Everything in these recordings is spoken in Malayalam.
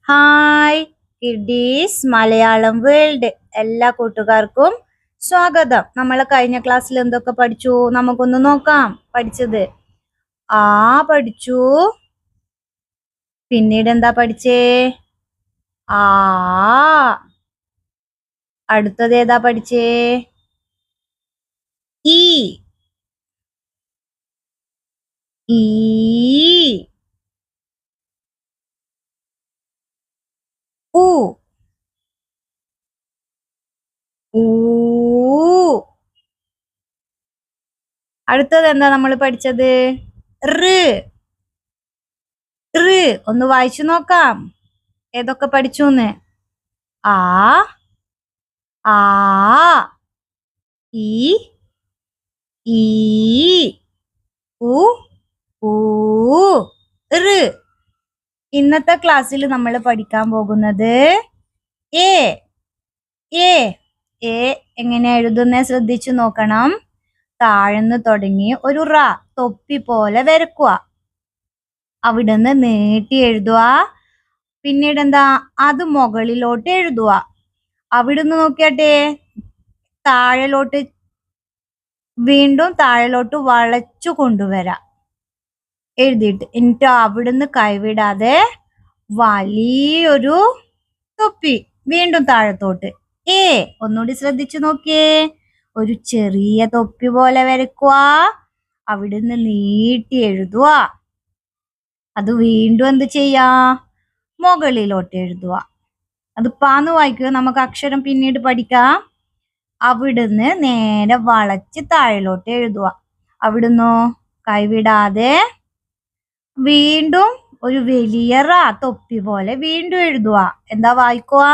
ഹായ് കിഡീസ് മലയാളം വേൾഡ് എല്ലാ കൂട്ടുകാർക്കും സ്വാഗതം. നമ്മൾ കഴിഞ്ഞ ക്ലാസ്സിൽ എന്തൊക്കെ പഠിച്ചു നമുക്കൊന്ന് നോക്കാം. പഠിച്ചത് ആ പഠിച്ചു. പിന്നീട് എന്താ പഠിച്ചേ? ആ. അടുത്തത് ഏതാ പഠിച്ചേ? ഈ. ഈ. ഉ. ഊ. അടുത്തത് എന്താ നമ്മൾ പഠിച്ചത്? റ്. റ്. ഒന്ന് വായിച്ചു നോക്കാം ഏതൊക്കെ പഠിച്ചുന്ന്. ആ. ആ. ഈ. ഈ. ഉ. ഊ. റ്. ഇന്നത്തെ ക്ലാസ്സിൽ നമ്മൾ പഠിക്കാൻ പോകുന്നത് എ. എ. എ എങ്ങനെ എഴുതുന്നേ ശ്രദ്ധിച്ചു നോക്കണം. താഴ്ന്നു തുടങ്ങി ഒരു റ തൊപ്പി പോലെ വരക്കുക. അവിടുന്ന് നീട്ടി എഴുതുക. പിന്നീട് എന്താ അത് മുകളിലോട്ട് എഴുതുക. അവിടുന്ന് നോക്കിയാട്ടെ താഴെലോട്ട് വീണ്ടും താഴെലോട്ട് വളച്ചു കൊണ്ടുവരാം എഴുതിയിട്ട്. എന്നിട്ട് അവിടുന്ന് കൈവിടാതെ വലിയൊരു തൊപ്പി വീണ്ടും താഴത്തോട്ട്. ഏ ഒന്നുകൂടി ശ്രദ്ധിച്ചു നോക്കിയേ. ഒരു ചെറിയ തൊപ്പി പോലെ വരക്കുക. അവിടുന്ന് നീട്ടി എഴുതുക. അത് വീണ്ടും എന്ത് ചെയ്യാ? മുകളിലോട്ട് എഴുതുക. അത് പാന്ന് വായിക്കുക. നമുക്ക് അക്ഷരം പിന്നീട് പഠിക്കാം. അവിടുന്ന് നേരെ വളച്ച് താഴെലോട്ട് എഴുതുക. അവിടുന്ന് കൈവിടാതെ വീണ്ടും ഒരു വലിയ തൊപ്പി പോലെ വീണ്ടും എഴുതുക. എന്താ വായിക്കുക?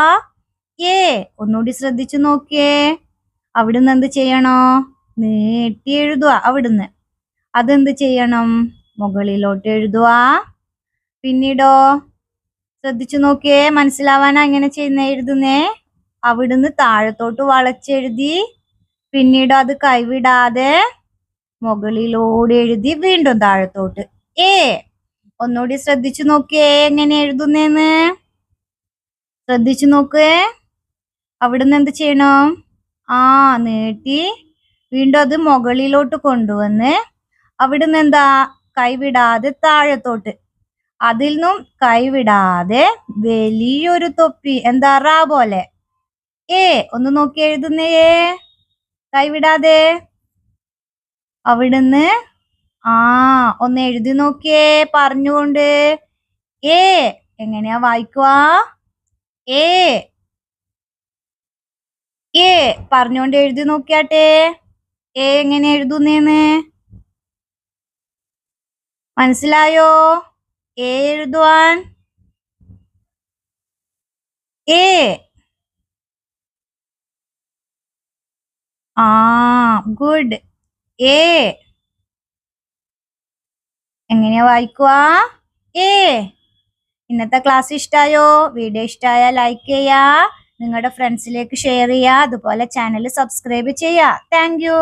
ഏ ഒന്നുകൂടി ശ്രദ്ധിച്ചു നോക്കിയേ. അവിടുന്ന് എന്ത് ചെയ്യണോ? നീട്ടി എഴുതുക. അവിടുന്ന് അതെന്ത് ചെയ്യണം? മുകളിലോട്ട് എഴുതുക. പിന്നീടോ ശ്രദ്ധിച്ചു നോക്കിയേ. മനസ്സിലാവാനാ എങ്ങനെ ചെയ്യുന്ന എഴുതുന്നേ. അവിടുന്ന് താഴത്തോട്ട് വളച്ചെഴുതി പിന്നീട് അത് കൈവിടാതെ മുകളിലൂടെ എഴുതി വീണ്ടും താഴത്തോട്ട്. ഏ ഒന്നുകൂടി ശ്രദ്ധിച്ചു നോക്കിയേ എങ്ങനെ എഴുതുന്നേന്ന്. ശ്രദ്ധിച്ചു നോക്കേ. അവിടുന്ന് എന്ത് ചെയ്യണം? നീട്ടി വീണ്ടും അത് മുകളിലോട്ട് കൊണ്ടുവന്ന് അവിടുന്ന് എന്താ കൈവിടാതെ താഴത്തോട്ട്. അതിൽ നിന്നും കൈവിടാതെ വലിയൊരു തൊപ്പി എന്താ റാ പോലെ. ഏ ഒന്ന് നോക്കി എഴുതുന്നേ. കൈവിടാതെ അവിടുന്ന് ഒന്ന് എഴുതി നോക്കിയേ പറഞ്ഞുകൊണ്ട്. ഏ എങ്ങനെയാ വായിക്കുക? ഏ ഏ പറഞ്ഞുകൊണ്ട് എഴുതി നോക്കിയാട്ടെ. ഏ എങ്ങനെ എഴുതുന്നേന്ന് മനസ്സിലായോ? ഏ എഴുതുവാൻ. ഏ ഗുഡ്. ഏ എങ്ങനെയാ വായിക്കുക? ഏ. ഇന്നത്തെ ക്ലാസ് ഇഷ്ടായോ? വീഡിയോ ഇഷ്ടായാൽ ലൈക്ക് ചെയ്യുക. നിങ്ങളുടെ ഫ്രണ്ട്സിലേക്ക് ഷെയർ ചെയ്യുക. അതുപോലെ ചാനൽ സബ്സ്ക്രൈബ് ചെയ്യുക. Thank you.